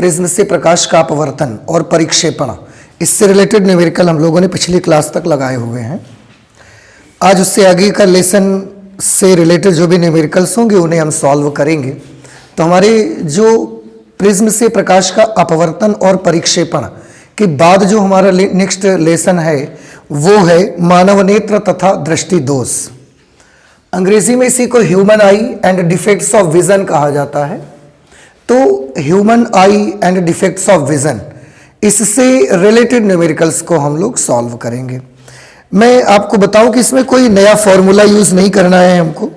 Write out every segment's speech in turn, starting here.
Prism से प्रकाश का अपवर्तन और परिक्षेपण, इससे रिलेटेड न्यूमेरिकल हम लोगों ने पिछली क्लास तक लगाए हुए हैं। आज उससे आगे का लेसन से रिलेटेड जो भी न्यूमेरिकल्स होंगे उन्हें हम सॉल्व करेंगे। तो हमारे जो प्रिज्म से प्रकाश का अपवर्तन और परिक्षेपण के बाद जो हमारा नेक्स्ट लेसन है वो है मानव नेत्र तथा दृष्टि दोष। अंग्रेजी में इसी को human eye and defects of vision कहा जाता है। तो human eye and defects of vision, इससे रिलेटेड न्यूमेरिकल्स को हम लोग सॉल्व करेंगे। मैं आपको बताऊं कि इसमें कोई नया फॉर्मूला यूज नहीं करना है हमको।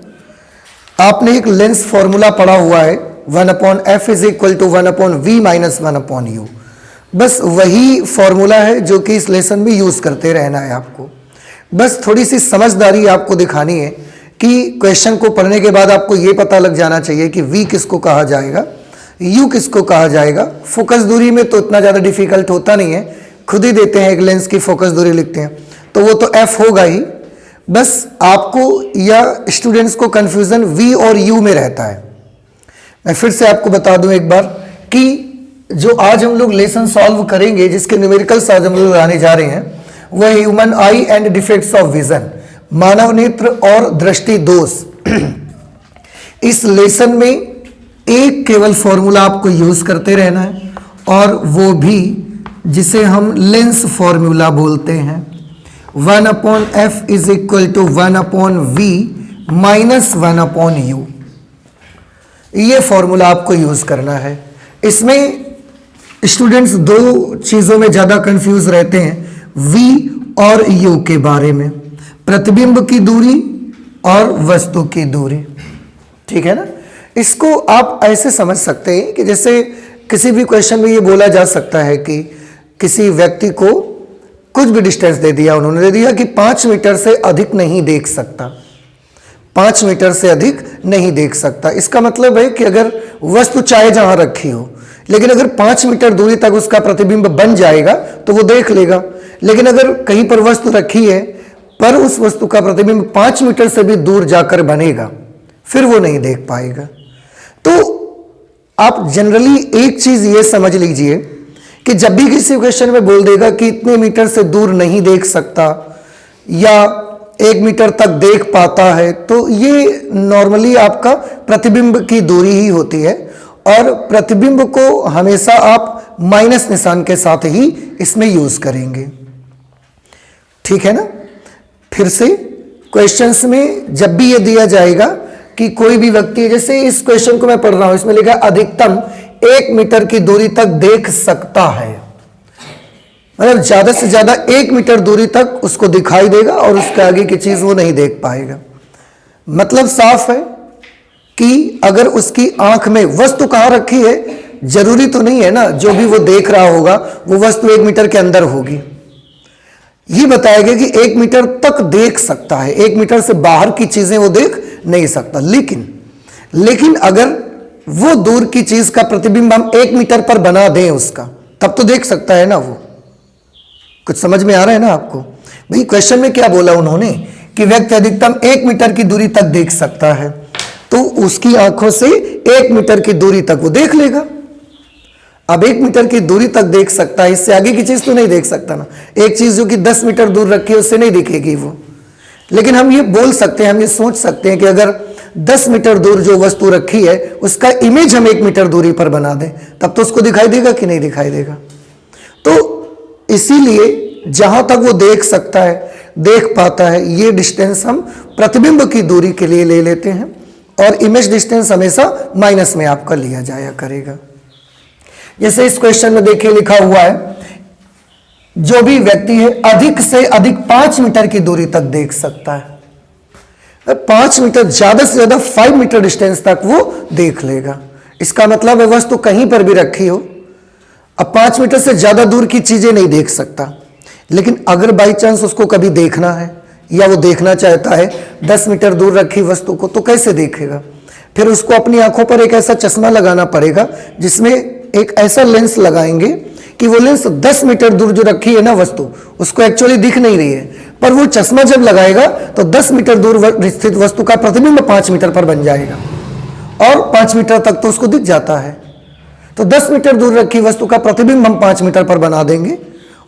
आपने एक लेंस फॉर्मूला पढ़ा हुआ है 1/f is equal to 1/v minus 1/u। बस वही फॉर्मूला है जो कि इस लेसन में यूज करते रहना है आपको। बस थोड़ी सी समझदारी आपको दिखानी है कि क्वेश्चन को पढ़ने के बाद आपको ये पता लग जाना चाहिए कि v किसको कहा जाएगा, u किसको कहा जाएगा। फोकस दूरी में तो इतना ज़्यादा डिफिकल्ट होता नहीं है, खुद ही देते हैं एक लेंस की फोकस दूरी लिखते हैं तो वो तो f होगा ही। बस आपको या स्टूडेंट्स को कंफ्यूजन v और u में रहता है। मैं फिर से आपको बता दूं एक बार कि जो आज हम लोग लेसन सॉल्व करेंगे, जिसके न्यूमेरिकल्स आज हम लोग लाने जा रहे हैं, वह human eye and defects of vision, मानव नेत्र और दृष्टि दोष। इस लेसन में एक केवल फॉर्मूला आपको यूज करते रहना है और वो भी जिसे हम लेंस फॉर्मूला बोलते हैं 1/f is equal to 1/v minus 1/u। ये फॉर्मूला आपको यूज करना है। इसमें स्टूडेंट्स दो चीजों में ज्यादा कंफ्यूज रहते हैं, v और u के बारे में, प्रतिबिंब की दूरी और वस्तु की दूरी। ठीक है ना। इसको आप ऐसे समझ सकते हैं कि जैसे किसी भी क्वेश्चन में ये बोला जा सकता है कि किसी व्यक्ति को कुछ भी डिस्टेंस दे दिया, उन्होंने दे दिया कि 5 मीटर से अधिक नहीं देख सकता, 5 मीटर से अधिक नहीं देख सकता। इसका मतलब है कि अगर वस्तु चाहे जहां रखी हो, लेकिन अगर 5 मीटर दूरी तक उसका प्रतिबिंब बन जाएगा तो वो देख लेगा। लेकिन अगर कहीं पर वस्तु रखी है पर उस वस्तु का प्रतिबिंब 5 मीटर से भी दूर जाकर बनेगा, फिर वो नहीं देख पाएगा। तो आप जनरली एक चीज ये समझ लीजिए कि जब भी किसी क्वेश्चन में बोल देगा कि इतने मीटर से दूर नहीं देख सकता या 1 मीटर तक देख पाता है, तो ये नॉर्मली आपका प्रतिबिंब की दूरी ही होती है और प्रतिबिंब को हमेशा आप माइनस निशान के साथ ही इसमें यूज करेंगे। ठीक है ना। फिर से क्वेश्चंस में जब भी ये दिया जाएगा कि कोई भी व्यक्ति, जैसे इस क्वेश्चन को मैं पढ़ रहा हूं, इसमें लिखा अधिकतम 1 मीटर की दूरी तक देख सकता है, मतलब ज्यादा से ज्यादा 1 मीटर दूरी तक उसको दिखाई देगा और उसके आगे की चीज वो नहीं देख पाएगा। मतलब साफ है कि अगर उसकी आंख में वस्तु कहां रखी है, जरूरी तो नहीं है ना जो भी वो देख रहा होगा वो वस्तु 1 मीटर के अंदर होगी। ये बताया गया कि 1 मीटर तक देख सकता है, 1 मीटर से बाहर की चीजें वो देख नहीं सकता। लेकिन अगर वो दूर की चीज का प्रतिबिंब हम 1 मीटर पर बना दें उसका, तब तो देख सकता है ना वो। कुछ समझ में आ रहा है ना आपको। भाई क्वेश्चन में क्या बोला उन्होंने कि व्यक्ति अधिकतम 1 मीटर की दूरी तक देख सकता है, तो उसकी आंखों से 1 मीटर की दूरी तक वो देख लेगा। अब 1 मीटर की दूरी तक देख सकता है, इससे आगे की चीज तो नहीं देख सकता ना। एक चीज जो कि 10 मीटर दूर रखी है उससे नहीं दिखेगी वो। लेकिन हम ये बोल सकते हैं, हम ये सोच सकते हैं कि अगर 10 मीटर दूर जो वस्तु रखी है उसका इमेज हम 1 मीटर दूरी पर बना दें, तब तो उसको दिखाई देगा कि नहीं दिखाई देगा। तो इसीलिए जहां तक वो देख सकता है, देख पाता है, ये डिस्टेंस हम प्रतिबिंब की दूरी के लिए ले लेते हैं और इमेज डिस्टेंस हमेशा माइनस में आपका लिया जाया करेगा। जैसे इस क्वेश्चन में देखिए लिखा हुआ है, जो भी व्यक्ति है अधिक से अधिक 5 मीटर की दूरी तक देख सकता है। 5 मीटर, ज्यादा से ज्यादा 5 मीटर डिस्टेंस तक वो देख लेगा। इसका मतलब है वस्तु कहीं पर भी रखी हो, अब 5 मीटर से ज्यादा दूर की चीजें नहीं देख सकता। लेकिन अगर बाई चांस उसको कभी देखना है या वो देखना चाहता है 10 मीटर दूर रखी वस्तु को, तो कैसे देखेगा? फिर उसको अपनी आंखों पर एक ऐसा चश्मा लगाना पड़ेगा जिसमें एक ऐसा लेंस लगाएंगे कि वो लेंस 10 मीटर दूर जो रखी है ना वस्तु, उसको एक्चुअली दिख नहीं रही है, पर वो चश्मा जब लगाएगा तो 10 मीटर दूर स्थित वस्तु का प्रतिबिंब 5 मीटर पर बन जाएगा और 5 मीटर तक तो उसको दिख जाता है। तो 10 मीटर दूर रखी वस्तु का प्रतिबिंब हम 5 मीटर पर बना देंगे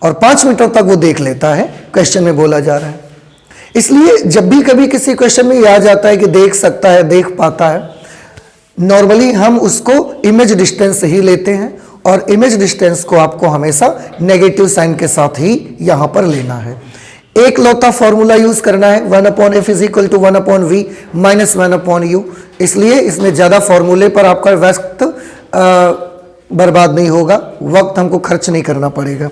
और 5 मीटर तक वो देख लेता है, क्वेश्चन में बोला जा रहा है। इसलिए जब भी कभी किसी क्वेश्चन में ये आ जाता है कि देख सकता है, देख पाता है, नॉर्मली हम उसको इमेज डिस्टेंस ही लेते हैं और इमेज डिस्टेंस को आपको हमेशा नेगेटिव साइन के साथ ही यहां पर लेना है। एक लौता फॉर्मूला यूज करना है, 1/f is equal to 1/v minus 1/u। इसलिए इसमें ज्यादा फॉर्मूले पर आपका वक्त बर्बाद नहीं होगा, वक्त हमको खर्च नहीं करना पड़ेगा।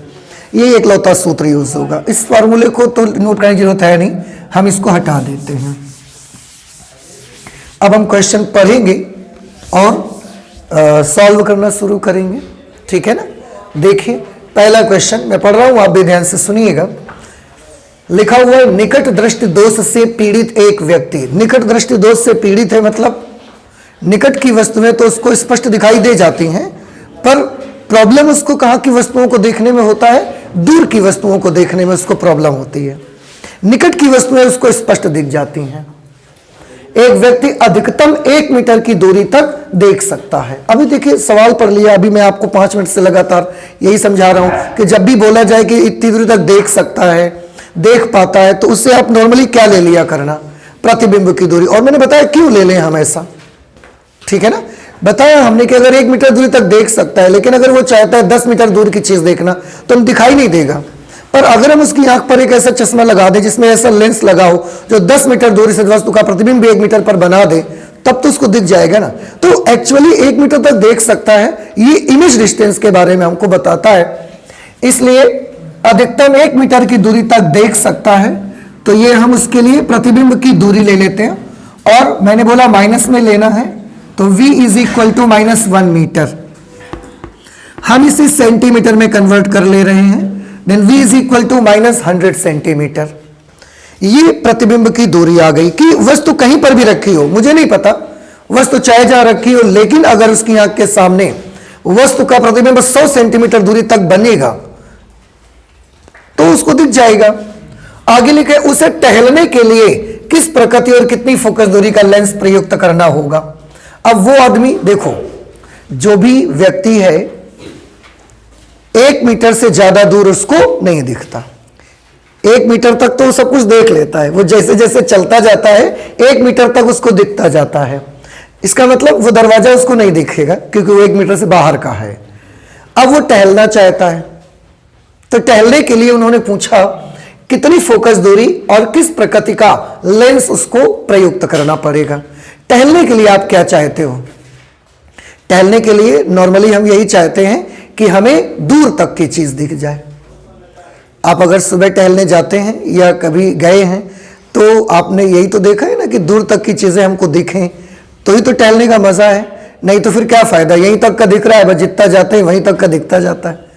ये एक लौता सूत्र यूज होगा। इस फॉर्मूले को तो नोट करने की जरूरत है नहीं, हम इसको हटा देते हैं। अब हम क्वेश्चन पढ़ेंगे और सॉल्व करना शुरू करेंगे, ठीक है ना। देखिए पहला क्वेश्चन मैं पढ़ रहा हूं, आप भी ध्यान से सुनिएगा। लिखा हुआ है निकट दृष्टि दोष से पीड़ित एक व्यक्ति। निकट दृष्टि दोष से पीड़ित है मतलब निकट की वस्तुएं तो उसको स्पष्ट दिखाई दे जाती हैं, पर प्रॉब्लम उसको कहां की वस्तुओं को देखने में होता है, दूर की वस्तुओं को देखने में उसको प्रॉब्लम होती है। निकट की वस्तुएं उसको स्पष्ट दिख जाती हैं। एक व्यक्ति अधिकतम 1 मीटर की दूरी तक देख सकता है। अभी देखिए सवाल पढ़ लिया, अभी मैं आपको 5 मिनट से लगातार यही समझा रहा हूं कि जब भी बोला जाए कि इतनी दूरी तक देख सकता है, देख पाता है, तो उससे आप नॉर्मली क्या ले लिया करना, प्रतिबिंब की दूरी। और मैंने बताया क्यों ले लें हम ऐसा, ठीक है ना। बताया हमने कि अगर 1 मीटर दूरी तक देख सकता है, लेकिन अगर वो चाहता है 10 मीटर दूर की चीज देखना तो हम दिखाई नहीं देगा। पर अगर हम उसकी आंख पर एक ऐसा चश्मा लगा दें जिसमें ऐसा लेंस लगा हो जो 10 मीटर दूरी से वस्तु का प्रतिबिंब भी 1 मीटर पर बना दे, तब तो उसको दिख जाएगा ना। तो एक्चुअली 1 मीटर तक देख सकता है, ये इमेज डिस्टेंस के बारे में हमको बताता है। इसलिए अधिकतम 1 मीटर की दूरी तक देख सकता है, तो ये हम उसके लिए प्रतिबिंब की दूरी ले लेते हैं। और मैंने बोला माइनस में लेना है, तो v is equal to -1 metre. हम इसे सेंटीमीटर में कन्वर्ट कर ले रहे हैं, then v is equal to -100 centimetre. ये प्रतिबिंब की दूरी आ गई कि वस्तु कहीं पर भी रखी हो, मुझे नहीं पता वस्तु चाहे जहां रखी हो, लेकिन अगर उसकी आंख के सामने वस्तु का प्रतिबिंब 100 सेंटीमीटर दूरी तक बनेगा तो उसको दिख जाएगा। आगे लिखे उसे टहलने के लिए किस प्रकृति और कितनी फोकस दूरी का लेंस प्रयुक्त करना होगा। अब वो आदमी देखो, जो भी व्यक्ति है 1 मीटर से ज्यादा दूर उसको नहीं दिखता। 1 मीटर तक तो सब कुछ देख लेता है, वो जैसे जैसे चलता जाता है 1 मीटर तक उसको दिखता जाता है। इसका मतलब वो दरवाजा उसको नहीं दिखेगा क्योंकि वो 1 मीटर से बाहर का है। अब वो टहलना चाहता है, तो टहलने के लिए उन्होंने पूछा कितनी फोकस दूरी और किस प्रकृति का लेंस उसको प्रयुक्त करना पड़ेगा। टहलने के लिए आप क्या चाहते हो? टहलने के लिए नॉर्मली हम यही चाहते हैं कि हमें दूर तक की चीज दिख जाए। आप अगर सुबह टहलने जाते हैं या कभी गए हैं तो आपने यही तो देखा है ना कि दूर तक की चीजें हमको दिखें, तो ही तो टहलने का मजा है। नहीं तो फिर क्या फायदा, यहीं तक का दिख रहा है, बस जितना जाते हैं वहीं तक का दिखता जाता है।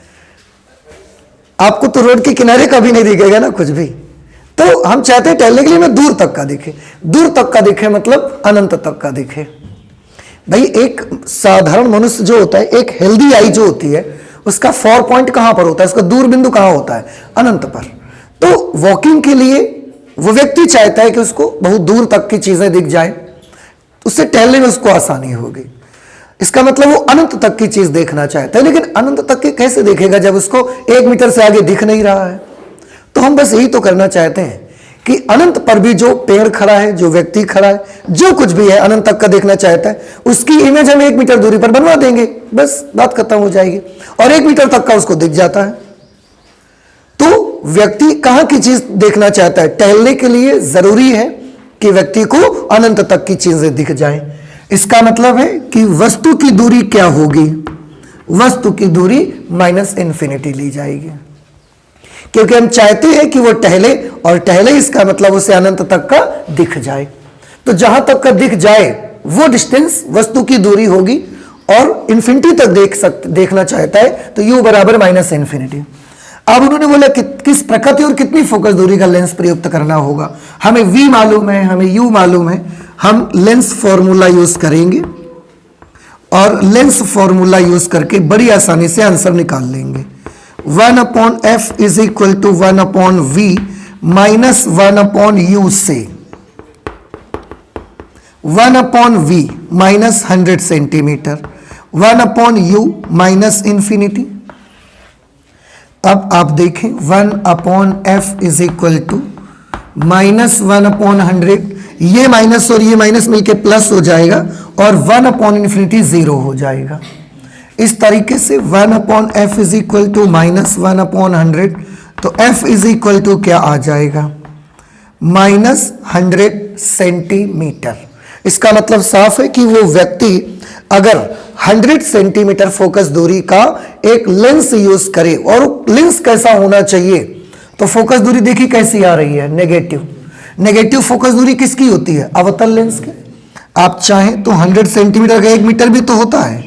आपको तो रोड के किनारे का भी नहीं दिखेगा ना कुछ भी। तो हम चाहते हैं टहलने के लिए हमें दूर तक का दिखे। दूर तक का दिखे मतलब अनंत तक का दिखे। भाई एक साधारण मनुष्य जो होता है, एक हेल्दी आई जो होती है, उसका 4 पॉइंट कहां पर होता है, उसका दूर बिंदु कहां होता है, अनंत पर। तो वॉकिंग के लिए वो व्यक्ति चाहता है कि उसको बहुत दूर तक की चीजें दिख जाए, उससे टहलने में उसको आसानी होगी। इसका मतलब वो अनंत तक की चीज देखना चाहता है, लेकिन अनंत तक की कैसे देखेगा जब उसको 1 मीटर से आगे दिख नहीं रहा है। तो हम बस यही तो करना चाहते हैं कि अनंत पर भी जो पेड़ खड़ा है, जो व्यक्ति खड़ा है, जो कुछ भी है अनंत तक का देखना चाहता है, उसकी इमेज हम 1 मीटर दूरी पर बनवा देंगे, बस बात खत्म हो जाएगी और 1 मीटर तक का उसको दिख जाता है। तो व्यक्ति कहां की चीज देखना चाहता है? टहलने के लिए जरूरी है कि व्यक्ति को अनंत तक की चीजें दिख जाए। इसका मतलब है कि वस्तु की दूरी क्या होगी? वस्तु की दूरी -इन्फिनिटी ली जाएगी, क्योंकि हम चाहते हैं कि वो टहले, और टहले इसका मतलब उसे अनंत तक का दिख जाए। तो जहां तक का दिख जाए वो डिस्टेंस वस्तु की दूरी होगी, और इन्फिनिटी तक देखना चाहता है तो u बराबर -इन्फिनिटी। अब उन्होंने बोला कि किस प्रकृति और कितनी फोकस दूरी का लेंस प्रयुक्त करना होगा। हमें v मालूम है, हमें u मालूम है, हम लेंस फॉर्मूला यूज करेंगे और लेंस फॉर्मूला यूज करके बड़ी आसानी से आंसर निकाल लेंगे। 1/f is equal to 1/v minus 1/u से 1/v minus 100 centimetre, 1 upon u minus infinity. अब आप देखें 1 upon f is equal to minus 1 upon 100, ये माइनस और ये माइनस मिलके प्लस हो जाएगा और 1 अपॉन इन्फिनिटी 0 हो जाएगा। इस तरीके से 1 upon f is equal to minus 1 upon 100, तो एफ इज इक्वल टू क्या आ जाएगा, माइनस 100 सेंटीमीटर। इसका मतलब साफ है कि वो व्यक्ति अगर 100 सेंटीमीटर फोकस दूरी का एक लेंस यूज करे, और लेंस कैसा होना चाहिए, तो फोकस दूरी देखिए कैसी आ रही है, नेगेटिव। नेगेटिव फोकस दूरी किसकी होती है, अवतल लेंस की। आप चाहें तो 100 सेंटीमीटर का 1 मीटर भी तो होता है,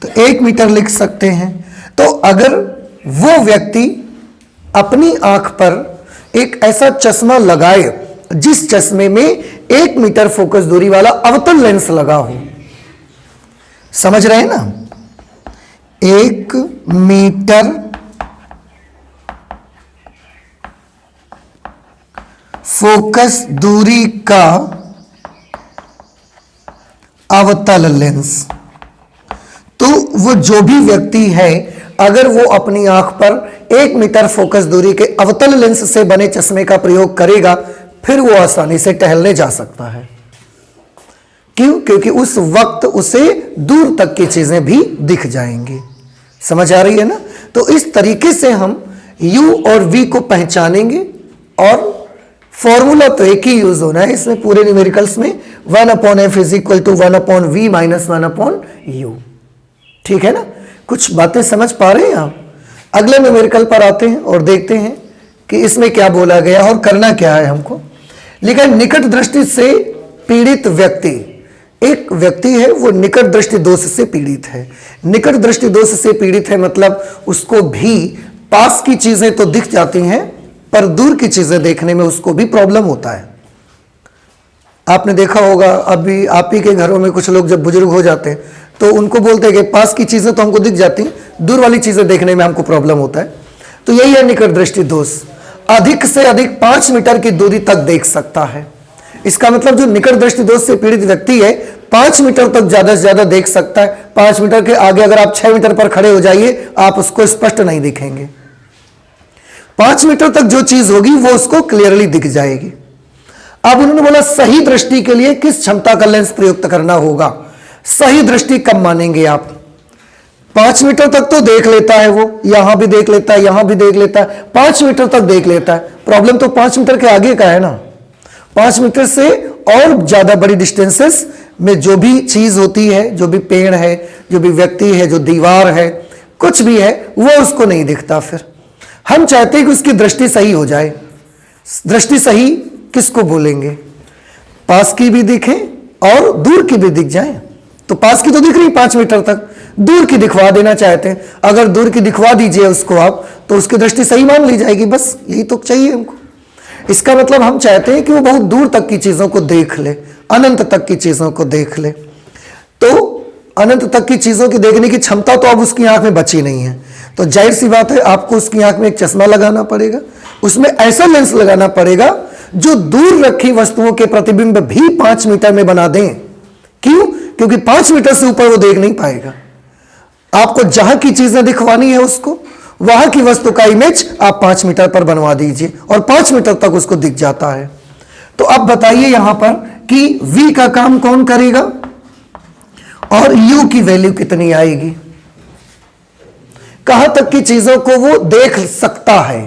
तो 1 मीटर लिख सकते हैं। तो अगर वो व्यक्ति अपनी आंख पर एक ऐसा चश्मा लगाए जिस चश्मे में 1 मीटर फोकस दूरी वाला अवतल लेंस लगा हो, समझ रहे हैं ना, 1 मीटर फोकस दूरी का अवतल लेंस, तो वो जो भी व्यक्ति है अगर वो अपनी आंख पर 1 मीटर फोकस दूरी के अवतल लेंस से बने चश्मे का प्रयोग करेगा, फिर वो आसानी से टहलने जा सकता है। क्यों? क्योंकि उस वक्त उसे दूर तक की चीजें भी दिख जाएंगी। समझ आ रही है ना? तो इस तरीके से हम u और v को पहचानेंगे, और फॉर्मूला तो एक ही यूज होना है इसमें पूरे न्यूमेरिकल्स में, 1 upon f is equal to 1 upon v minus 1 upon u. ठीक है ना? कुछ बातें समझ पा रहे हैं आप? अगले न्यूमेरिकल पर आते हैं और देखते हैं कि इसमें क्या बोला गया और करना क्या है हमको। लेकिन निकट दृष्टि से पीड़ित व्यक्ति, एक व्यक्ति है वो निकट दृष्टि दोष से पीड़ित है। निकट दृष्टि दोष से पीड़ित है मतलब उसको भी पास की चीजें तो दिख जाती हैं, पर दूर की चीजें देखने में उसको भी प्रॉब्लम होता है। आपने देखा होगा अभी आप ही के घरों में कुछ लोग जब बुजुर्ग हो जाते हैं तो उनको बोलते हैं कि पास की चीजें तो हमको दिख जाती हैं, दूर वाली चीजें देखने में हमको प्रॉब्लम होता है। तो यही है निकट दृष्टि दोष। अधिक से अधिक 5 मीटर की दूरी तक देख सकता है। इसका मतलब जो निकट दृष्टि दोष से पीड़ित व्यक्ति है 5 मीटर तक ज्यादा से ज्यादा देख सकता है। 5 मीटर के आगे अगर आप 6 मीटर पर खड़े हो जाइए आप उसको स्पष्ट नहीं दिखेंगे। 5 मीटर तक जो चीज होगी वो उसको क्लियरली दिख जाएगी। अब उन्होंने बोला सही दृष्टि के लिए किस क्षमता का लेंस प्रयुक्त करना होगा। सही दृष्टि कब मानेंगे आप? 5 मीटर तक तो देख लेता है वो, यहां भी देख लेता है, यहां भी देख लेता है, 5 मीटर तक देख लेता है। प्रॉब्लम तो 5 मीटर के आगे का है ना। 5 मीटर से और ज्यादा बड़ी डिस्टेंसेस में जो भी चीज होती है, जो भी पेड़ है, जो भी व्यक्ति है, जो दीवार है, कुछ भी है, वो उसको नहीं दिखता। फिर हम चाहते हैं कि उसकी दृष्टि सही हो जाए। दृष्टि सही किसको बोलेंगे? पास की भी दिखे और दूर की भी दिख जाए। तो पास की तो दिख रही 5 मीटर तक, दूर की दिखवा देना चाहते हैं। अगर दूर की दिखवा दीजिए उसको आप, तो उसकी दृष्टि सही मान ली जाएगी। बस यही तो चाहिए हमको। इसका मतलब हम चाहते हैं कि वो बहुत दूर तक की चीजों को देख ले, अनंत तक की चीजों को देख ले। तो अनंत तक की चीजों की देखने की क्षमता तो अब उसकी आंख में बची नहीं है। तो जाहिर सी बात है आपको उसकी आंख में एक चश्मा लगाना पड़ेगा, उसमें ऐसा लेंस लगाना पड़ेगा जो दूर रखी वस्तुओं के प्रतिबिंब भी 5 मीटर में बना दें। क्यों? क्योंकि 5 मीटर से ऊपर वो देख नहीं पाएगा। आपको जहां की चीजें दिखवानी है उसको, वहां की वस्तु का इमेज आप 5 मीटर पर बनवा दीजिए और 5 मीटर तक उसको दिख जाता है। तो अब बताइए यहां पर कि v का काम कौन करेगा और u की वैल्यू कितनी आएगी? कहां तक की चीजों को वो देख सकता है?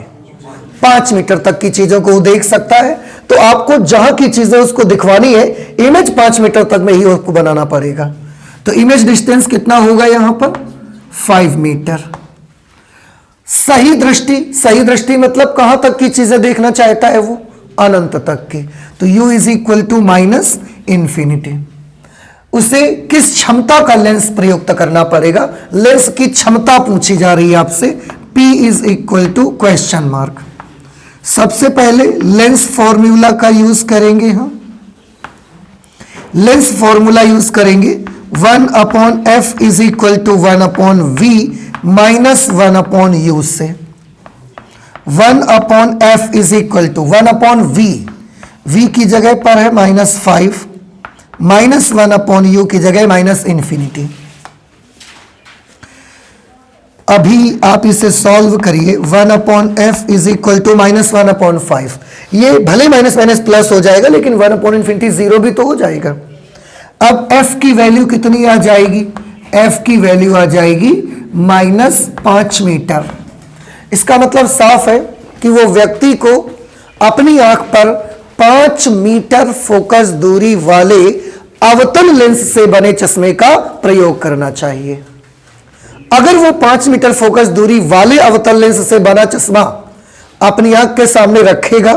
5 मीटर तक की चीजों को वो देख सकता है। तो आपको जहां की चीजें उसको दिखवानी है, इमेज 5 मीटर तक में ही उसको बनाना पड़ेगा। तो इमेज डिस्टेंस कितना होगा यहां पर? 5 मीटर। सही दृष्टि, सही दृष्टि मतलब कहां तक की चीजें देखना चाहता है वो? अनंत तक की। तो u is equal to minus infinity. उसे किस क्षमता का लेंस प्रयुक्त करना पड़ेगा? लेंस की क्षमता पूछी जा रही है आपसे। P is equal to question mark. सबसे पहले लेंस फॉर्मूला का यूज करेंगे हम। लेंस फॉर्मूला यूज करेंगे 1 upon f is equal to 1 upon v minus 1 upon u से। 1 upon f is equal to 1 upon v की जगह पर है -5 माइनस 1 अपॉन यू की जगह माइनस इंफिनिटी। अभी आप इसे सॉल्व करिए। 1/f is equal to -1/5। ये भले माइनस माइनस प्लस हो जाएगा, लेकिन 1/∞ 0 भी तो हो जाएगा। अब f की वैल्यू कितनी आ जाएगी? f की वैल्यू आ जाएगी -5 मीटर। इसका मतलब साफ है कि वो व्यक्ति को अपनी आंख पर 5 मीटर फोकस दूरी वाले अवतल लेंस से बने चश्मे का प्रयोग करना चाहिए। अगर वो 5 मीटर फोकस दूरी वाले अवतल लेंस से बना चश्मा अपनी आंख के सामने रखेगा,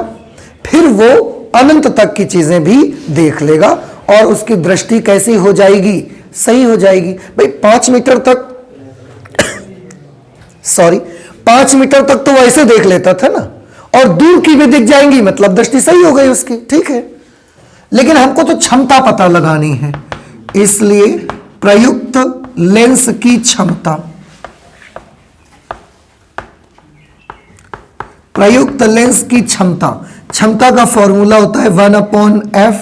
फिर वो अनंत तक की चीजें भी देख लेगा और उसकी दृष्टि कैसी हो जाएगी? सही हो जाएगी। भाई 5 मीटर तक 5 मीटर तक तो वैसे देख लेता था ना, और दूर की भी दिख जाएंगी, मतलब दृष्टि सही हो गई उसकी, ठीक है। लेकिन हमको तो क्षमता पता लगानी है, इसलिए प्रयुक्त लेंस की क्षमता, प्रयुक्त लेंस की क्षमता, क्षमता का फॉर्मूला होता है 1/f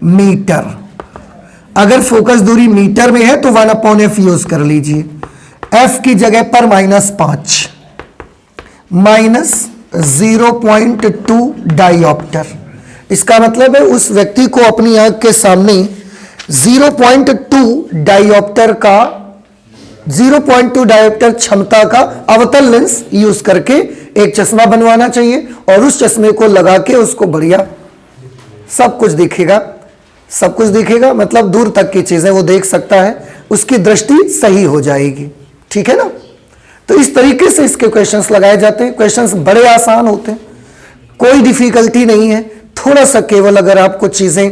मीटर। अगर फोकस दूरी मीटर में है तो 1/f यूज कर लीजिए। f की जगह पर -5 -0.2 डायोप्टर। इसका मतलब है उस व्यक्ति को अपनी आंख के सामने 0.2 डायोप्टर क्षमता का अवतल लेंस यूज करके एक चश्मा बनवाना चाहिए, और उस चश्मे को लगा के उसको बढ़िया सब कुछ दिखेगा, सब कुछ दिखेगा, मतलब दूर तक की चीजें वो देख सकता है, उसकी दृष्टि सही हो जाएगी। ठीक है ना? तो इस तरीके से इसके क्वेश्चंस लगाए जाते हैं। क्वेश्चंस बड़े आसान होते हैं, कोई डिफिकल्टी नहीं है। थोड़ा सा केवल अगर आपको चीजें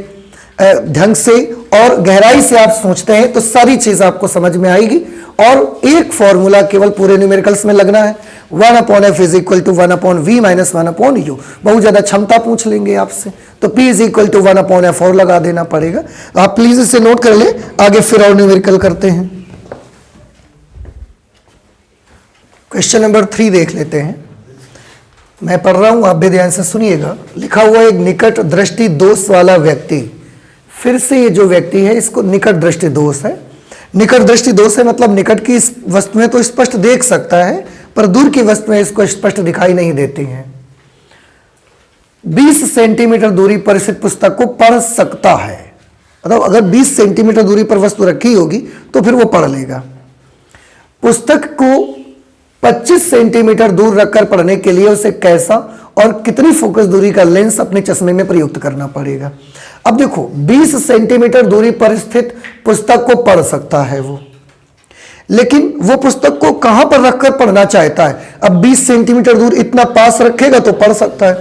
ढंग से और गहराई से आप सोचते हैं तो सारी चीज आपको समझ में आएगी। और एक फॉर्मूला केवल पूरे न्यूमेरिकल्स में लगना है, 1/f is equal to 1/v minus 1/u। बहुत ज्यादा क्षमता पूछ लेंगे आपसे तो p is equal to 1/f और लगा देना पड़ेगा। आप प्लीज इसे नोट कर ले, आगे फिर और न्यूमेरिकल करते हैं। क्वेश्चन नंबर 3 देख लेते हैं। मैं पढ़ रहा हूं, आप भी ध्यान से सुनिएगा। लिखा हुआ एक निकट दृष्टि दोष वाला व्यक्ति, फिर से ये जो व्यक्ति है इसको निकट दृष्टि दोष है। निकट दृष्टि दोष है मतलब निकट की इस वस्तुएं तो स्पष्ट देख सकता है, पर दूर की वस्तुएं इसको स्पष्ट दिखाई नहीं देती हैं। 20 सेंटीमीटर दूरी पर स्थित पुस्तक को पढ़ सकता है, मतलब अगर 20 सेंटीमीटर दूरी पर वस्तु रखी होगी तो फिर वो पढ़ लेगा। पुस्तक को 25 सेंटीमीटर दूर रखकर पढ़ने के लिए उसे कैसा और कितनी फोकस दूरी का लेंस अपने चश्मे में प्रयुक्त करना पड़ेगा। अब देखो 20 सेंटीमीटर दूरी पर स्थित पुस्तक को पढ़ सकता है वो, लेकिन वो पुस्तक को कहां पर रखकर पढ़ना चाहता है। अब 20 सेंटीमीटर दूर इतना पास रखेगा तो पढ़ सकता है,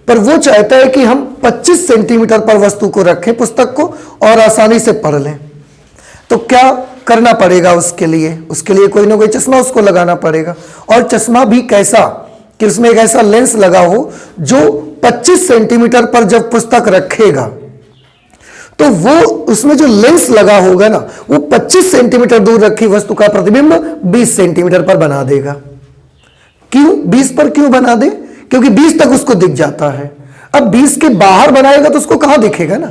पर वो चाहता है कि हम 25 सेंटीमीटर पर वस्तु को रखें पुस्तक को और आसानी से पढ़ लें। तो क्या करना पड़ेगा उसके लिए? उसके लिए कोई ना कोई चश्मा उसको लगाना पड़ेगा, और चश्मा भी कैसा कि उसमें एक ऐसा लेंस लगा हो जो 25 सेंटीमीटर पर जब पुस्तक रखेगा तो वो उसमें जो लेंस लगा होगा ना वो 25 सेंटीमीटर दूर रखी वस्तु का प्रतिबिंब 20 सेंटीमीटर पर बना देगा। क्यों 20 पर क्यों बना दे? क्योंकि 20 तक उसको दिख जाता है। अब 20 के बाहर बनाएगा तो उसको कहां दिखेगा ना।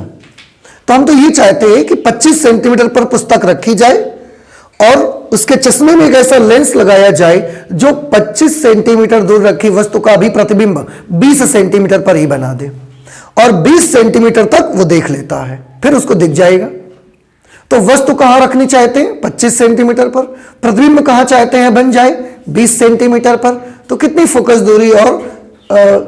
तो हम तो ये चाहते हैं कि 25 सेंटीमीटर पर पुस्तक रखी जाए और उसके चश्मे में एक ऐसा लेंस लगाया जाए जो 25 सेंटीमीटर दूर रखी वस्तु का भी प्रतिबिंब 20 सेंटीमीटर पर ही बना दे, और 20 सेंटीमीटर तक वो देख लेता है, फिर उसको दिख जाएगा। तो वस्तु कहां रखनी चाहते हैं? 25 सेंटीमीटर पर। प्रतिबिंब कहां चाहते हैं बन जाए? 20 सेंटीमीटर पर। तो कितनी फोकस दूरी और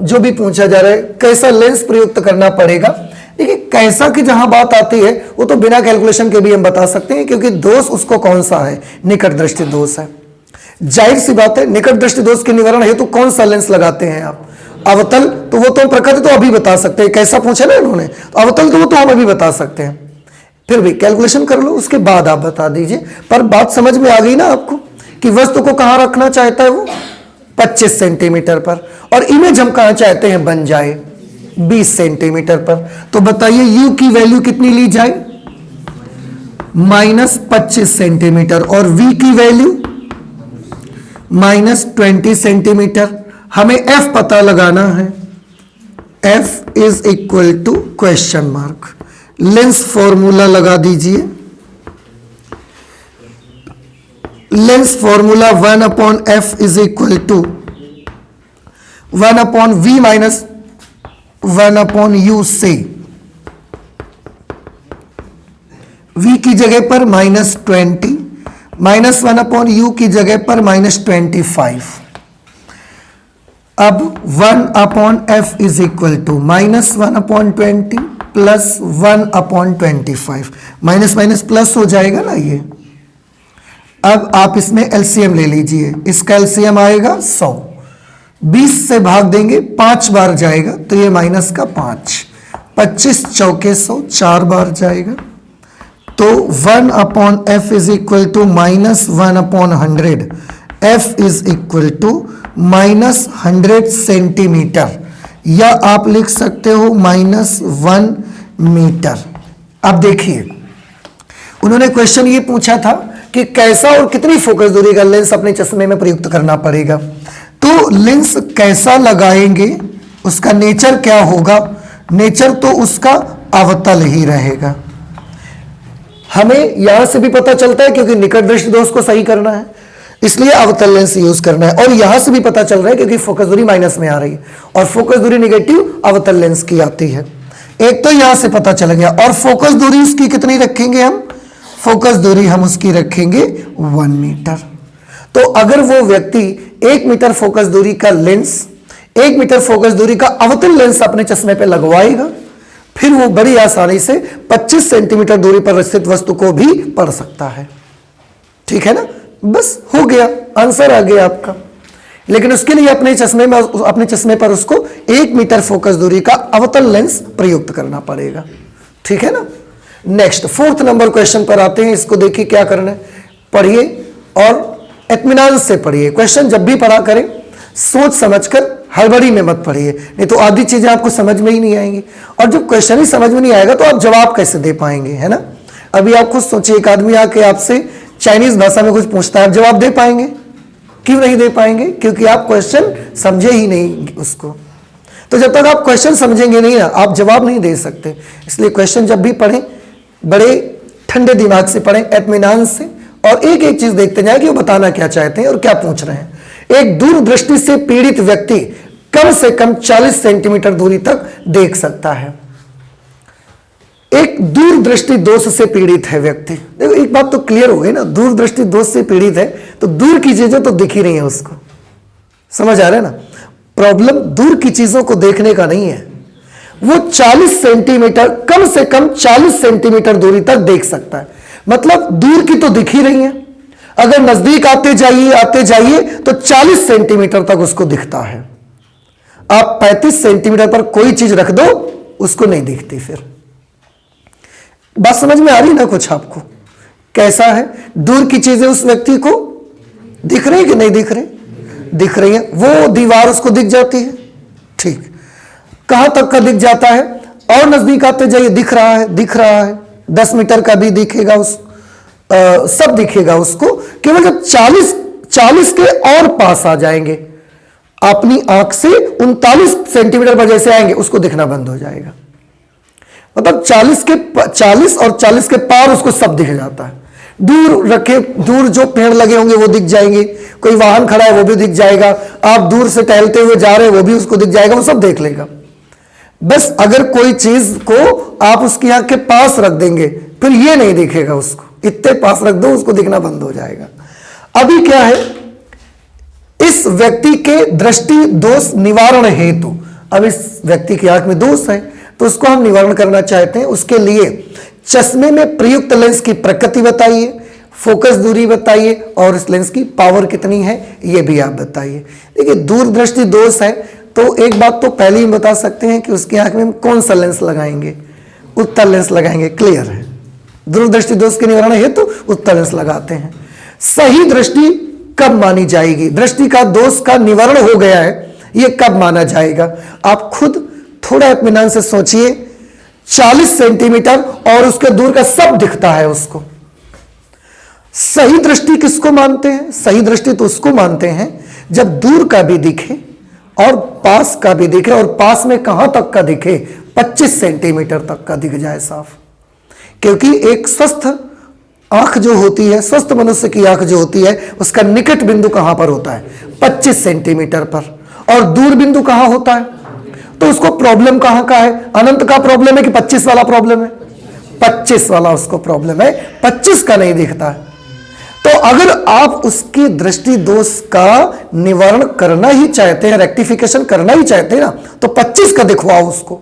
जो भी पूछा जा रहा है कैसा लेंस प्रयुक्त करना पड़ेगा। देखिए कैसा की जहां बात आती है वो तो बिना कैलकुलेशन के भी हम बता सकते हैं, क्योंकि दोष उसको कौन सा है? निकट दृष्टि दोष है। जाहिर सी बात है निकट दृष्टि दोष के निवारण हेतु कौन सा लेंस लगाते हैं आप? अवतल तो वो तो प्रकृति तो अभी बता सकते हैं, कैसा पूछा ना इन्होंने, तो अवतल तो वो तो हम अभी बता सकते हैं। फिर भी कैलकुलेशन कर लो उसके बाद आप बता दीजिए। पर बात समझ में आ गई ना आपको कि वस्तु को कहां रखना चाहता है वो? 25 सेंटीमीटर पर, और इमेज हम कहां चाहते हैं बन जाए? 20 सेंटीमीटर पर। तो बताइए u की वैल्यू कितनी ली जाए? -25 सेंटीमीटर, और v की वैल्यू -20 सेंटीमीटर। हमें f पता लगाना है। f is equal to question mark. Lens formula लगा दीजिए। Lens formula 1/f is equal to 1/v minus 1/u से v की जगह पर -20 माइनस 1/u की जगह पर -25। अब 1/f is equal to -1/20 plus 1/25। Minus minus plus हो जाएगा ना ये। अब आप इसमें एलसीएम ले लीजिए, इसका एलसीएम आएगा 100, 20 से भाग देंगे 5 बार जाएगा तो ये माइनस का 5, 25 चौके 100 4 बार जाएगा। तो 1/f is equal to -1/100, f is equal to -100 centimetre, या आप लिख सकते हो -1 मीटर। अब देखिए उन्होंने क्वेश्चन ये पूछा था कि कैसा और कितनी फोकस दूरी का लेंस अपने चश्मे में प्रयुक्त करना पड़ेगा। तो लेंस कैसा लगाएंगे, उसका नेचर क्या होगा, नेचर तो उसका अवतल ही रहेगा। हमें यहां से भी पता चलता है क्योंकि निकट दृष्टि दोष को सही करना है, इसलिए अवतल लेंस यूज करना है। और यहां से भी पता चल रहा है क्योंकि फोकस दूरी माइनस में आ रही है और फोकस दूरी नेगेटिव अवतल लेंस की आती है। एक तो यहां से पता चल गया। और फोकस दूरी उसकी कितनी रखेंगे हम, फोकस दूरी हम उसकी रखेंगे 1 मीटर। तो अगर वो व्यक्ति 1 मीटर फोकस दूरी का लेंस, 1 मीटर फोकस दूरी का अवतल लेंस अपने चश्मे पे लगवाएगा, फिर वो बड़ी आसानी से 25 सेंटीमीटर दूरी पर स्थित वस्तु को भी पढ़ सकता है। ठीक है ना, बस हो गया, आंसर आ गया आपका। लेकिन उसके लिए अपने चश्मे पर उसको 1 मीटर फोकस दूरी का अवतल लेंस प्रयुक्त करना पड़ेगा। ठीक है ना। नेक्स्ट 4th नंबर क्वेश्चन पर आते हैं। इसको देखिए क्या करना है, पढ़िए और इत्मीनान से पढ़िए। क्वेश्चन जब भी पढ़ा करें सोच समझकर, हड़बड़ी में मत पढ़िए, नहीं तो आधी चीजें आपको समझ में ही नहीं आएंगी। और जब क्वेश्चन ही समझ में नहीं आएगा तो आप जवाब कैसे दे पाएंगे, है ना। अभी आप खुद सोचिए, एक आदमी आके आपसे चाइनीज भाषा में कुछ पूछता है, आप जवाब दे पाएंगे? क्यों नहीं दे पाएंगे? क्योंकि आप क्वेश्चन समझे ही नहीं उसको। तो जब तक आप क्वेश्चन समझेंगे नहीं ना, आप जवाब नहीं दे सकते। इसलिए क्वेश्चन जब भी पढ़ें बड़े ठंडे दिमाग से पढ़ें, इत्मीनान से, और एक एक चीज देखते जाएं कि वो बताना क्या चाहते हैं और क्या पूछ रहे हैं। एक दूरदृष्टि से पीड़ित व्यक्ति कम से कम 40 सेंटीमीटर दूरी तक देख सकता है। एक दूरदृष्टि दोष से पीड़ित है व्यक्ति। देखो एक बात तो क्लियर हो गई ना, दूरदृष्टि दोष से पीड़ित है तो दूर की चीजें तो दिख ही रही है उसको। समझ आ रहा है ना। प्रॉब्लम दूर की चीजों को देखने का नहीं है, वो 40 सेंटीमीटर, कम से कम 40 सेंटीमीटर दूरी तक देख सकता है। मतलब दूर की तो दिख ही रही है, अगर नजदीक आते जाइए तो 40 सेंटीमीटर तक उसको दिखता है। आप 35 सेंटीमीटर पर कोई चीज रख दो उसको नहीं दिखती। फिर बात समझ में आ रही ना कुछ आपको? कैसा है, दूर की चीजें उस व्यक्ति को दिख रही कि नहीं दिख रही? दिख रही है। वो दीवार उसको दिख जाती है, ठीक, कहां तक का दिख जाता है, और नजदीक आते जाइए दिख रहा है 10 मीटर का भी दिखेगा, सब दिखेगा उसको। केवल जब 40 के और पास आ जाएंगे, अपनी आंख से 39 सेंटीमीटर पर जैसे आएंगे उसको दिखना बंद हो जाएगा। मतलब 40 और 40 के पार उसको सब दिख जाता है। दूर जो पेड़ लगे होंगे वो दिख जाएंगे, कोई वाहन खड़ा है वो भी दिख जाएगा, आप दूर से टहलते हुए जा रहे हैं वो भी उसको दिख जाएगा, वो सब देख लेगा। बस अगर कोई चीज को आप उसकी आंख के पास रख देंगे फिर ये नहीं दिखेगा उसको, इतने पास रख दो उसको दिखना बंद हो जाएगा। अभी क्या है, इस व्यक्ति के दृष्टि दोष निवारण हेतु, अब इस व्यक्ति की आंख में दोष है तो उसको हम निवारण करना चाहते हैं। उसके लिए चश्मे में प्रयुक्त लेंस की प्रकृति बताइए, फोकस दूरी बताइए और इस लेंस की पावर कितनी है ये भी आप बताइए। देखिए दूरदृष्टि दोष है तो एक बात तो पहले ही बता सकते हैं कि उसकी आंख में हम कौन सा लेंस लगाएंगे, उत्तल लेंस लगाएंगे, क्लियर है। दूरदृष्टि दोष के निवारण हेतु उत्तल लेंस लगाते हैं। सही दृष्टि कब मानी जाएगी, दृष्टि का दोष का निवारण हो गया है ये कब माना जाएगा? आप खुद थोड़ा इत्मीनान से सोचिए। 40 सेंटीमीटर और उसके दूर का सब दिखता है उसको। सही दृष्टि किसको मानते हैं? सही दृष्टि तो उसको मानते हैं जब दूर का भी दिखे और पास का भी दिखे, और पास में कहां तक का दिखे, 25 सेंटीमीटर तक का दिख जाए साफ। क्योंकि एक स्वस्थ आंख जो होती है, स्वस्थ मनुष्य की आंख जो होती है, उसका निकट बिंदु कहां पर होता है? 25 सेंटीमीटर पर। और दूर बिंदु कहां होता है? तो उसको प्रॉब्लम कहां का है? अनंत का प्रॉब्लम है कि 25 वाला प्रॉब्लम है? 25 वाला उसको प्रॉब्लम है, 25 का नहीं दिखता है। तो अगर आप उसकी दृष्टि दोष का निवारण करना ही चाहते हैं, रेक्टिफिकेशन करना ही चाहते हैं ना, तो 25 का दिखवाओ उसको।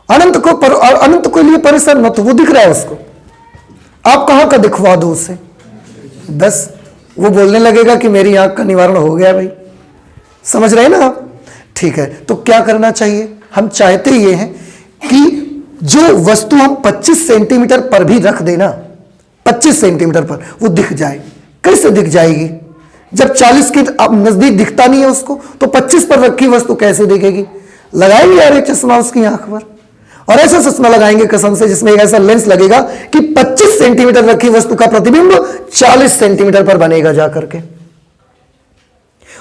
अनंत को लिए परेशान मत, वो दिख रहा है उसको, आप कहां का दिखवा दो उसे, बस वो बोलने लगेगा कि मेरी आंख का निवारण हो गया भाई। समझ रहे हैं ना आप? ठीक है, तो क्या करना चाहिए? हम चाहते ये हैं कि जो वस्तु हम 25 सेंटीमीटर पर भी रख देना, 25 सेंटीमीटर पर, वो दिख जाए। कैसे दिख जाएगी? जब 40 के नजदीक दिखता नहीं है उसको, तो 25 पर रखी वस्तु कैसे दिखेगी? लगाएंगे यार एक चश्मा उसकी आंख पर, और ऐसा चश्मा लगाएंगे कसम से जिसमें एक ऐसा लेंस लगेगा कि 25 सेंटीमीटर रखी वस्तु का प्रतिबिंब 40 सेंटीमीटर पर बनेगा जाकर के,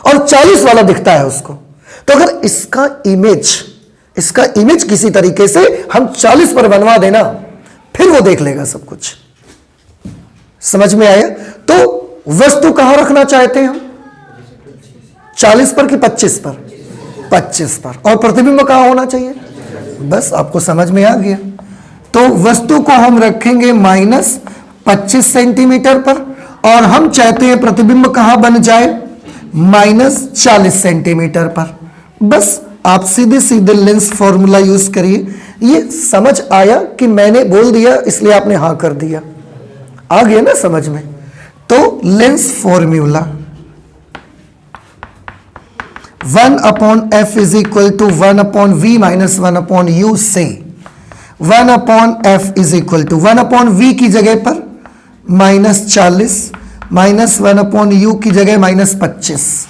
और 40 वाला दिखता है उसको। तो अगर इसका इमेज किसी तरीके से हम 40 पर बनवा देना, फिर वो देख लेगा सब कुछ। समझ में आया? तो वस्तु कहां रखना चाहते हैं हम? 40 पर कि 25 पर? 25 पर। और प्रतिबिंब कहां होना चाहिए? बस आपको समझ में आ गया। तो वस्तु को हम रखेंगे -25 सेंटीमीटर पर, और हम चाहते हैं प्रतिबिंब कहां बन जाए? -40 सेंटीमीटर पर। बस आप सीधे सीधे लेंस फॉर्मूला यूज करिए। ये समझ आया कि मैंने बोल दिया इसलिए आपने हां कर दिया? आ गया ना समझ में? तो lens formula 1/f is equal to 1/v minus 1/u से 1/f is equal to 1/v की जगह पर -40 माइनस 1/u की जगह -25।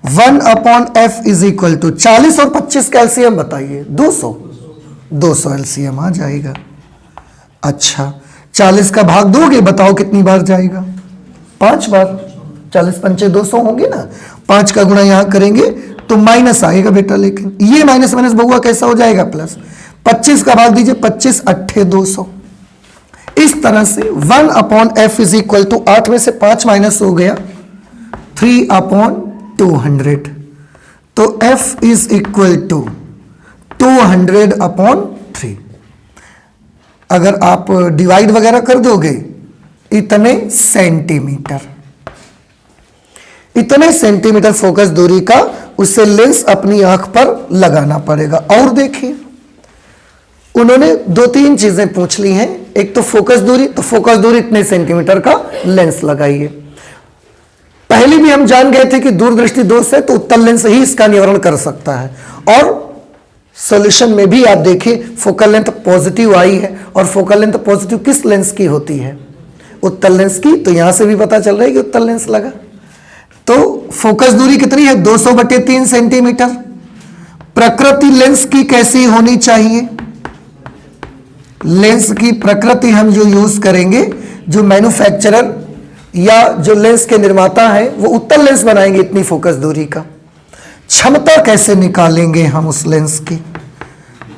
1/f इज इक्वल टू 40 और 25 का एलसीएम बताइए। 200 एलसीएम आ जाएगा। अच्छा, 40 का भाग दोगे, बताओ कितनी बार जाएगा? 5 बार। 40 पंचे 200 होंगे ना, 5 का गुणा यहां करेंगे तो माइनस आएगा बेटा, लेकिन ये माइनस माइनस बहुआ कैसा हो जाएगा? प्लस। 25 का भाग दीजिए, 25 8 200। इस तरह से 1/f इज इक्वल टू 8 में से 5 माइनस हो गया 3/200। तो f इज इक्वल टू 200/3। अगर आप डिवाइड वगैरह कर दोगे, इतने सेंटीमीटर फोकस दूरी का उसे लेंस अपनी आंख पर लगाना पड़ेगा। और देखिए, उन्होंने 2-3 चीजें पूछ ली हैं। एक तो फोकस दूरी, तो फोकस दूरी इतने सेंटीमीटर का लेंस लगाइए। पहले भी हम जान गए थे कि दूरदृष्टि दोष है तो उत्तल लेंस ही इसका निवारण कर सकता है। और सॉल्यूशन में भी आप देखिए फोकल लेंथ पॉजिटिव आई है, और फोकल लेंथ पॉजिटिव किस लेंस की होती है? उत्तल लेंस की। तो यहां से भी पता चल रहा है कि उत्तल लेंस लगा। तो फोकस दूरी कितनी है? 200/3 सेंटीमीटर। प्रकृति लेंस की कैसी होनी चाहिए? लेंस की प्रकृति हम जो यूज करेंगे, जो मैन्युफैक्चरर या जो लेंस के निर्माता हैं, वो उत्तल लेंस बनाएंगे इतनी फोकस दूरी का। क्षमता कैसे निकालेंगे हम उस लेंस की?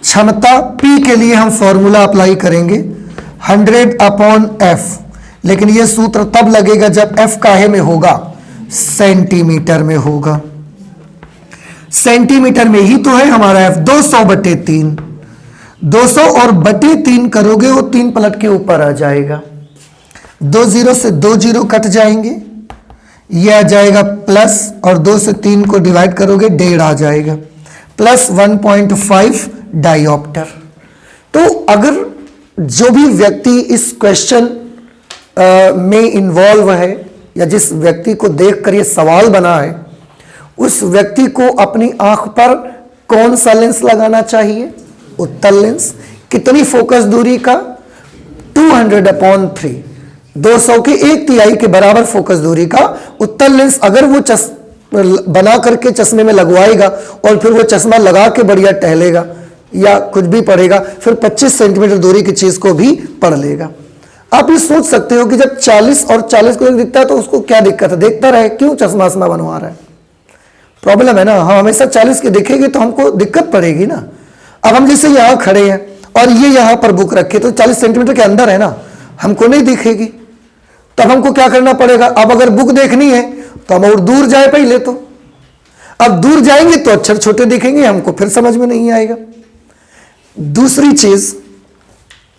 क्षमता P के लिए हम फॉर्मूला अप्लाई करेंगे 100/f, लेकिन यह सूत्र तब लगेगा जब f काहे में होगा? सेंटीमीटर में होगा। सेंटीमीटर में ही तो है हमारा f। 200/3, 200 और बटे 3 करोगे वो 3 पलट के ऊपर आ जाएगा। 2 0 से 2 0 कट जाएंगे, यह आ जाएगा प्लस, और 2 से 3 को डिवाइड करोगे 1.5 आ जाएगा, प्लस 1.5 डायोप्टर। तो अगर जो भी व्यक्ति इस क्वेश्चन में इन्वॉल्व है, या जिस व्यक्ति को देखकर ये सवाल बना है, उस व्यक्ति को अपनी आंख पर कौन सा लेंस लगाना चाहिए? उत्तल लेंस। कितनी फोकस दूरी का? 200/3, 200 के 1/3 के बराबर फोकस दूरी का उत्तल लेंस अगर वो बना करके चश्मे में लगवाएगा, और फिर वो चश्मा लगा के बढ़िया टहलेगा या कुछ भी पढ़ेगा, फिर 25 सेंटीमीटर दूरी की चीज को भी पढ़ लेगा। आप ये सोच सकते हो कि जब 40 और 40 को एक दिखता है तो उसको क्या दिक्कत है? देखता रहे, क्यों चश्मा बनवा रहा है? प्रॉब्लम है ना। हम हमेशा 40 की देखेंगे तो हमको दिक्कत पड़ेगी ना। अब हम जैसे यहां खड़े हैं और ये यहां पर बुक रखे तो 40 सेंटीमीटर के अंदर है ना, हमको नहीं दिखेगी, तब हमको क्या करना पड़ेगा? अब अगर बुक देखनी है तो हम और दूर जाए पहले तो, अब दूर जाएंगे तो अक्षर छोटे दिखेंगे, हमको फिर समझ में नहीं आएगा। दूसरी चीज,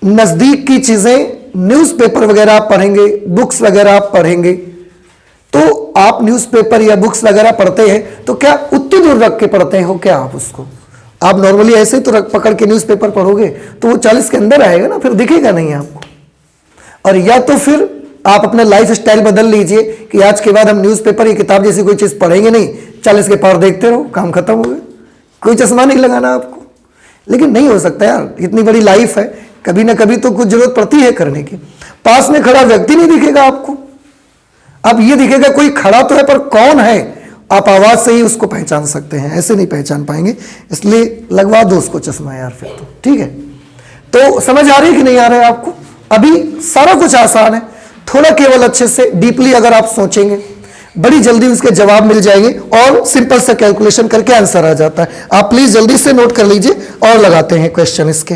नजदीक की चीजें, न्यूज़पेपर वगैरह आप पढ़ेंगे, बुक्स वगैरह आप पढ़ेंगे, तो आप न्यूज़पेपर या बुक्स वगैरह पढ़ते हैं तो क्या उतनी दूर रख के पढ़ते हो क्या आप उसको? आप नॉर्मली ऐसे तो रख पकड़ के न्यूज़पेपर पढ़ोगे तो वो 40 के अंदर आएगा ना, फिर दिखेगा नहीं आपको। और या तो फिर आप अपना लाइफ स्टाइल बदल लीजिए कि आज के बाद हम न्यूज़पेपर या किताब जैसी कोई चीज पढ़ेंगे नहीं, 40 के पार देखते रहो, काम खत्म हो गया, कोई चश्मा नहीं लगाना आपको। लेकिन नहीं हो सकता यार, इतनी बड़ी लाइफ है, कभी ना कभी तो कुछ जरूरत पड़ती है करने की। पास में खड़ा व्यक्ति नहीं दिखेगा आपको, अब ये दिखेगा कोई खड़ा तो है पर कौन है, आप आवाज से ही उसको पहचान सकते हैं, ऐसे नहीं पहचान पाएंगे, इसलिए लगवा दो उसको चश्मा यार फिर तो, ठीक है। तो समझ आ रही है कि नहीं आ रहा है आपको? अभी सारा कुछ आसान है, थोड़ा केवल अच्छे से डीपली अगर आप सोचेंगे बड़ी जल्दी उसके जवाब मिल जाएंगे, और सिंपल सा कैलकुलेशन करके आंसर आ जाता है। आप प्लीज जल्दी से नोट कर लीजिए और लगाते हैं क्वेश्चन इसके।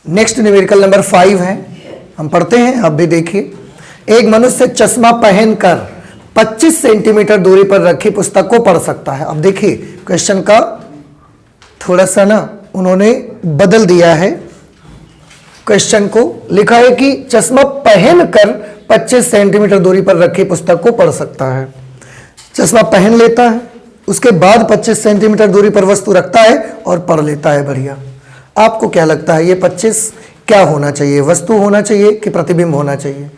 नेक्स्ट न्यूमेरिकल नंबर 5 है, हम पढ़ते हैं, आप भी देखिए। एक मनुष्य चश्मा पहनकर 25 सेंटीमीटर दूरी पर रखी पुस्तक को पढ़ सकता है। अब देखिए क्वेश्चन का थोड़ा सा ना उन्होंने बदल दिया है। क्वेश्चन को लिखा है कि चश्मा पहनकर 25 सेंटीमीटर दूरी पर रखी पुस्तक को पढ़ सकता है। चश्मा पहन लेता है, उसके बाद 25 सेंटीमीटर दूरी पर वस्तु रखता है और पढ़ लेता है। बढ़िया। आपको क्या लगता है ये 25 क्या होना चाहिए? वस्तु होना चाहिए कि प्रतिबिंब होना चाहिए?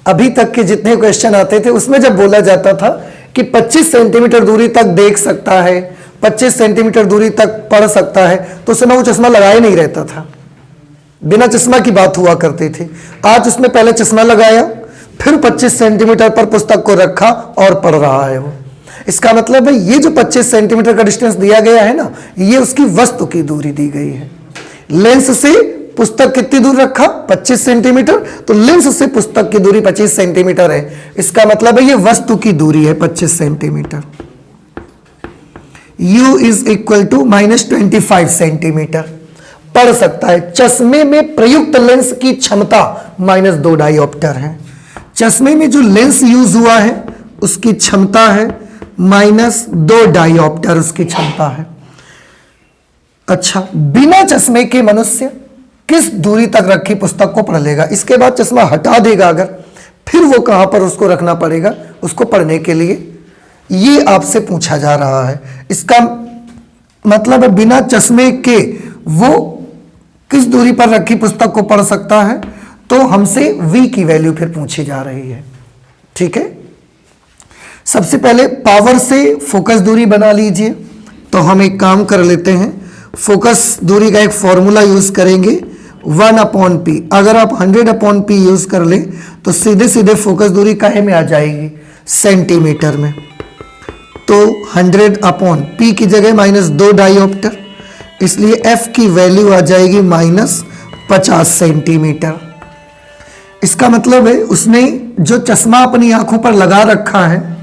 अभी तक के जितने क्वेश्चन आते थे उसमें जब बोला जाता था कि 25 सेंटीमीटर दूरी तक देख सकता है, 25 सेंटीमीटर दूरी तक पढ़ सकता है, तो उसमें वो चश्मा लगाए नहीं रहता था, बिना चश्मा की बात हुआ करती थी। आज उसमें पहले चश्मा लगाया, फिर 25 सेंटीमीटर पर पुस्तक को रखा और पढ़ रहा है वो। इसका मतलब है ये जो 25 सेंटीमीटर का डिस्टेंस दिया गया है ना, ये उसकी वस्तु की दूरी दी गई है। लेंस से पुस्तक कितनी दूर रखा? 25 सेंटीमीटर, तो लेंस से पुस्तक की दूरी 25 सेंटीमीटर है। इसका मतलब है ये वस्तु की दूरी है 25 centimetre. U is equal to -25 centimetre पढ़ सकता है। चश्मे में प्रयुक्त लेंस की क्षमता -2 डायोप्टर है। चश्मे में जो लेंस यूज हुआ है उसकी क्षमता है -2 डायोप्टर, उसकी क्षमता है। अच्छा, बिना चश्मे के मनुष्य किस दूरी तक रखी पुस्तक को पढ़ लेगा? इसके बाद चश्मा हटा देगा अगर, फिर वो कहां पर उसको रखना पड़ेगा उसको पढ़ने के लिए, ये आपसे पूछा जा रहा है। इसका मतलब है बिना चश्मे के वो किस दूरी पर रखी पुस्तक को पढ़ सकता है, तो हमसे v की वैल्यू फिर पूछी जा रही है। ठीक है, सबसे पहले पावर से फोकस दूरी बना लीजिए। तो हम एक काम कर लेते हैं, फोकस दूरी का एक फॉर्मूला यूज करेंगे, 1/p। अगर आप 100/p यूज कर ले तो सीधे सीधे फोकस दूरी काहे में आ जाएगी? सेंटीमीटर में। तो 100/p की जगह -2 डायोप्टर, इसलिए f की वैल्यू आ जाएगी -50 सेंटीमीटर। इसका मतलब है उसने जो चश्मा अपनी आंखों पर लगा रखा है,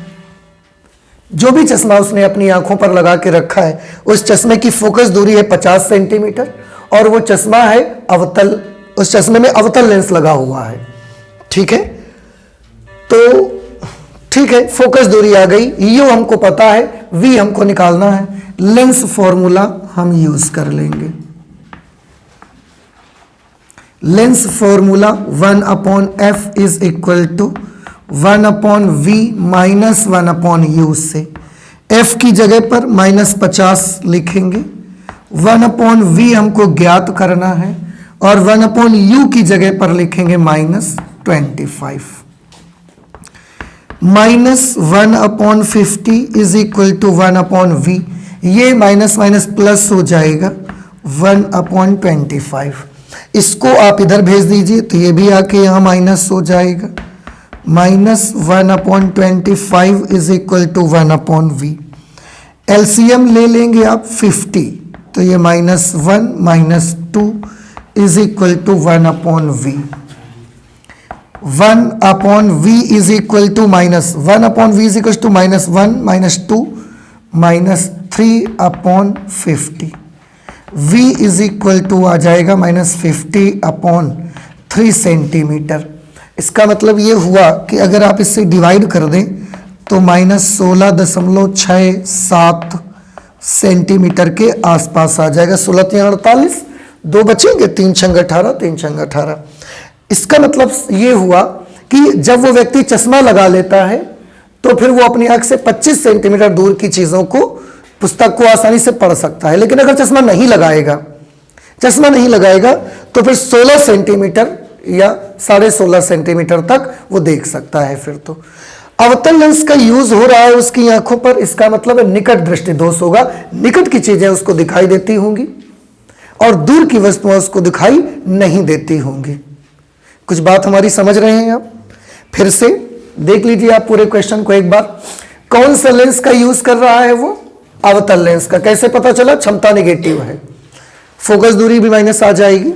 जो भी चश्मा उसने अपनी आंखों पर लगा के रखा है, उस चश्मे की फोकस दूरी है 50 सेंटीमीटर, और वो चश्मा है अवतल, उस चश्मे में अवतल लेंस लगा हुआ है। ठीक है, तो ठीक है, फोकस दूरी आ गई, यू हमको पता है, वी हमको निकालना है। लेंस फॉर्मूला हम यूज कर लेंगे। Lens formula 1/f is equal to 1/v minus 1/u से f की जगह पर -50 लिखेंगे, 1/v हमको ज्ञात करना है, और 1/u की जगह पर लिखेंगे -25। -1/50 इज इक्वल टू 1/v, ये माइनस माइनस प्लस हो जाएगा 1/25। इसको आप इधर भेज दीजिए तो ये भी आके यहाँ माइनस हो जाएगा, -1/25 is equal to 1/v। LCM ले लेंगे आप 50, तो ये -1 -2 is equal to 1/v। 1/v is equal to -1/v is equal to -1 -2 -3/50। v is equal to आ जाएगा -50/3 सेंटीमीटर। इसका मतलब ये हुआ कि अगर आप इससे डिवाइड कर दें तो -16.67 सेंटीमीटर के आसपास आ जाएगा। 16 3 48, 2 बचेंगे, 3 6 18, 3 6 18। इसका मतलब ये हुआ कि जब वो व्यक्ति चश्मा लगा लेता है तो फिर वो अपनी आंख से 25 सेंटीमीटर दूर की चीजों को, पुस्तक को आसानी से पढ़ सकता है। लेकिन अगर चश्मा नहीं लगाएगा तो फिर 16 सेंटीमीटर या 16.5 सेंटीमीटर तक वो देख सकता है। फिर तो अवतल लेंस का यूज हो रहा है उसकी आंखों पर, इसका मतलब है निकट दृष्टि दोष होगा। निकट की चीजें उसको दिखाई देती होंगी और दूर की वस्तुएं उसको दिखाई नहीं देती होंगी। कुछ बात हमारी समझ रहे हैं आप? फिर से देख लीजिए आप पूरे क्वेश्चन को एक बार। कौन सा लेंस का यूज कर रहा है वो? अवतल लेंस का। कैसे पता चला? क्षमता नेगेटिव है, फोकस दूरी भी माइनस आ जाएगी।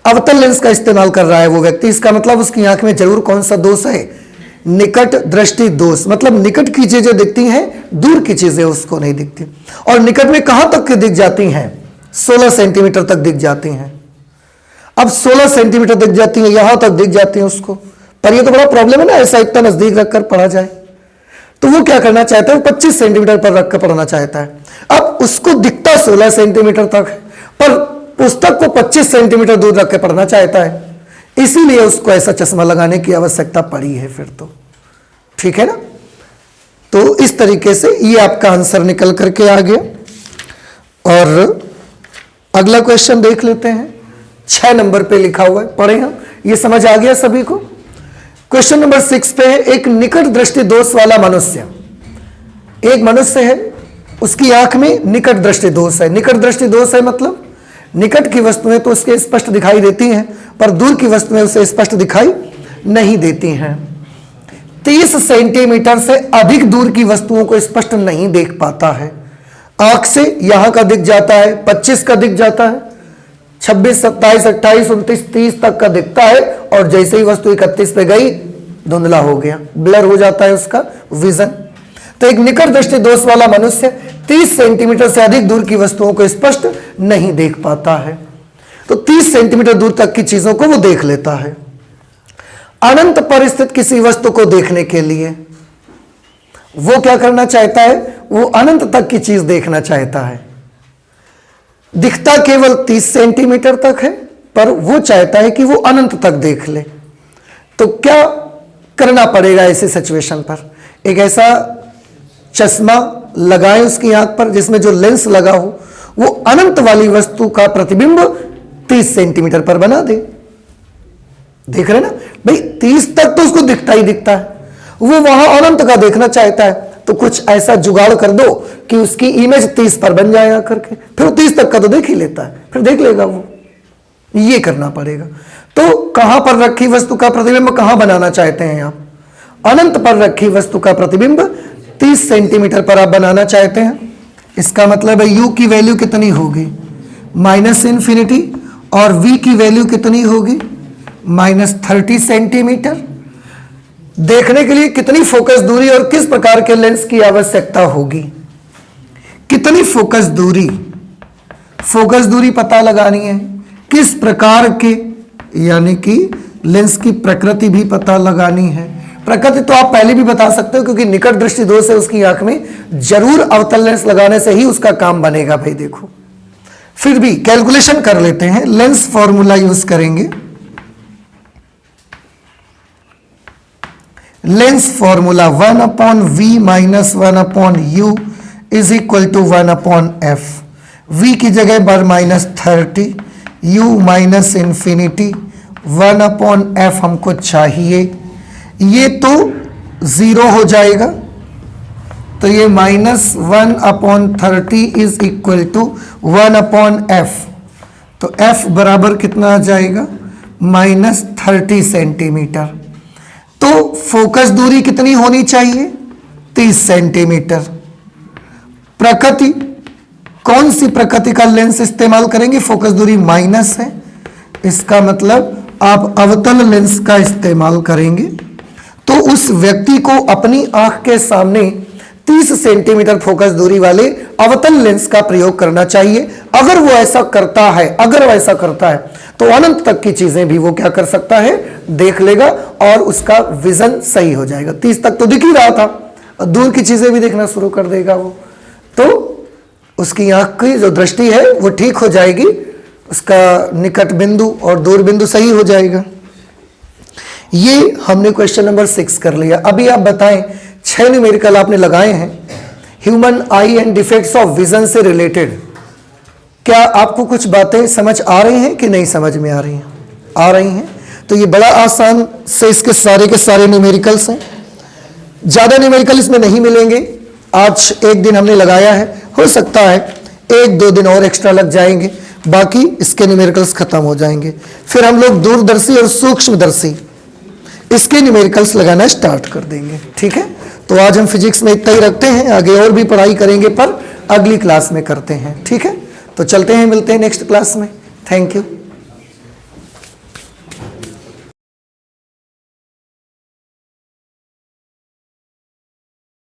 अवतल लेंस का इस्तेमाल कर रहा है वो व्यक्ति, इसका मतलब उसकी आंख में जरूर कौन सा दोष है? निकट दृष्टि दोष। मतलब निकट की चीजें दिखती हैं, दूर की चीजें उसको नहीं दिखती। और निकट में कहां तक दिख जाती हैं? 16 सेंटीमीटर तक दिख जाती हैं। अब 16 सेंटीमीटर दिख जाती है, यहां तक दिख जाती है उसको। पर ये तो बड़ा प्रॉब्लम है ना, ऐसा इतना नजदीक रखकर पढ़ा जाए। तो वो क्या करना चाहता है? 25 सेंटीमीटर पर रखकर पढ़ना चाहता है। अब उसको दिखता 16 सेंटीमीटर तक है, पर पुस्तक को 25 सेंटीमीटर दूर रख के पढ़ना चाहता है, इसीलिए उसको ऐसा चश्मा लगाने की आवश्यकता पड़ी है। फिर तो ठीक है ना। तो इस तरीके से ये आपका आंसर निकल करके आ गया। और अगला क्वेश्चन देख लेते हैं। 6 नंबर पे लिखा हुआ है, पढ़े हम। ये समझ आ गया सभी को? क्वेश्चन नंबर 6 पे है, एक निकट दृष्टि दोष वाला मनुष्य। एक मनुष्य है, उसकी आंख में निकट दृष्टि दोष है। निकट दृष्टि दोष है मतलब निकट की वस्तुएं तो उसके स्पष्ट दिखाई देती हैं, पर दूर की वस्तुएं उसे स्पष्ट दिखाई नहीं देती हैं। 30 सेंटीमीटर से अधिक दूर की वस्तुओं को स्पष्ट नहीं देख पाता है। आंख से यहां का दिख जाता है, 25 का दिख जाता है, 26 27 28 29 30 तक का दिखता है, और जैसे ही वस्तु 31 पे गई धुंधला हो गया, ब्लर हो जाता है उसका विजन। तो एक निकट दृष्टि दोष वाला मनुष्य 30 सेंटीमीटर से अधिक दूर की वस्तुओं को स्पष्ट नहीं देख पाता है। तो 30 सेंटीमीटर दूर तक की चीजों को वो देख लेता है। अनंत पर स्थित किसी वस्तु को देखने के लिए वो क्या करना चाहता है? वो अनंत तक की चीज देखना चाहता है। दिखता केवल 30 सेंटीमीटर तक है, पर वो चाहता है कि वो अनंत तक देख ले। तो क्या करना पड़ेगा ऐसे सिचुएशन पर? एक ऐसा चश्मा लगाएं उसकी आंख पर जिसमें जो लेंस लगा हो वो अनंत वाली वस्तु का प्रतिबिंब 30 सेंटीमीटर पर बना दे। देख रहे ना भाई, 30 तक तो उसको दिखता ही दिखता है, वो वहां अनंत का देखना चाहता है। तो कुछ ऐसा जुगाड़ कर दो कि उसकी इमेज 30 पर बन जाए आकर के, फिर वो 30 तक का तो देख ही लेता है, फिर देख लेगा वो। ये करना पड़ेगा। तो कहां पर रखी वस्तु का प्रतिबिंब कहां बनाना चाहते हैं आप? अनंत पर रखी वस्तु का प्रतिबिंब 30 सेंटीमीटर पर आप बनाना चाहते हैं। इसका मतलब है u की वैल्यू कितनी होगी? -∞, और v की वैल्यू कितनी होगी? -30 सेंटीमीटर। देखने के लिए कितनी फोकस दूरी और किस प्रकार के लेंस की आवश्यकता होगी? कितनी फोकस दूरी? फोकस दूरी पता लगानी है। किस प्रकार के, यानी कि लेंस की प्रकृति भी पता लगानी है। प्रकृति तो आप पहले भी बता सकते हो, क्योंकि निकट दृष्टि दोष है उसकी आंख में, जरूर अवतल लेंस लगाने से ही उसका काम बनेगा भाई। देखो फिर भी कैलकुलेशन कर लेते हैं, लेंस फॉर्मूला यूज करेंगे। Lens formula 1/v - 1/u is equal to 1/f। v की जगह पर -30, u -∞, 1/f हमको चाहिए। ये तो 0 हो जाएगा, तो ये -1/30 इज इक्वल टू 1/f। तो f बराबर कितना आ जाएगा? -30 सेंटीमीटर। तो फोकस दूरी कितनी होनी चाहिए? 30 सेंटीमीटर। प्रकृति, कौन सी प्रकृति का लेंस इस्तेमाल करेंगे? फोकस दूरी माइनस है, इसका मतलब आप अवतल लेंस का इस्तेमाल करेंगे। तो उस व्यक्ति को अपनी आंख के सामने 30 सेंटीमीटर फोकस दूरी वाले अवतल लेंस का प्रयोग करना चाहिए। अगर वो ऐसा करता है तो अनंत तक की चीजें भी वो क्या कर सकता है, देख लेगा और उसका विजन सही हो जाएगा। 30 तक तो दिख ही रहा था और दूर की चीजें भी देखना शुरू कर देगा वो, तो उसकी आंख की जो दृष्टि है वो ठीक हो जाएगी, उसका निकट बिंदु और दूर बिंदु सही हो जाएगा। ये हमने क्वेश्चन नंबर 6 कर लिया। अभी आप बताएं, 6 न्यूमेरिकल आपने लगाए हैं human eye and defects of vision से रिलेटेड। क्या आपको कुछ बातें समझ आ रही हैं कि नहीं समझ में आ रही हैं? आ रही हैं। तो ये बड़ा आसान से इसके सारे के सारे न्यूमेरिकल्स हैं। ज़्यादा न्यूमेरिकल इसमें नहीं मिलेंगे। आज एक दिन हमने लगाया है, हो सकता है 1-2 दिन और एक्स्ट्रा लग जाएंगे, बाकी इसके न्यूमेरिकल्स खत्म हो जाएंगे। फिर हम लोग दूरदर्शी और सूक्ष्मदर्शी इसके न्यूमेरिकल्स लगाना स्टार्ट कर देंगे। ठीक है, तो आज हम फिजिक्स में इतना ही रखते हैं, आगे और भी पढ़ाई करेंगे पर अगली क्लास में करते हैं। ठीक है, तो चलते हैं, मिलते हैं नेक्स्ट क्लास में। Thank you.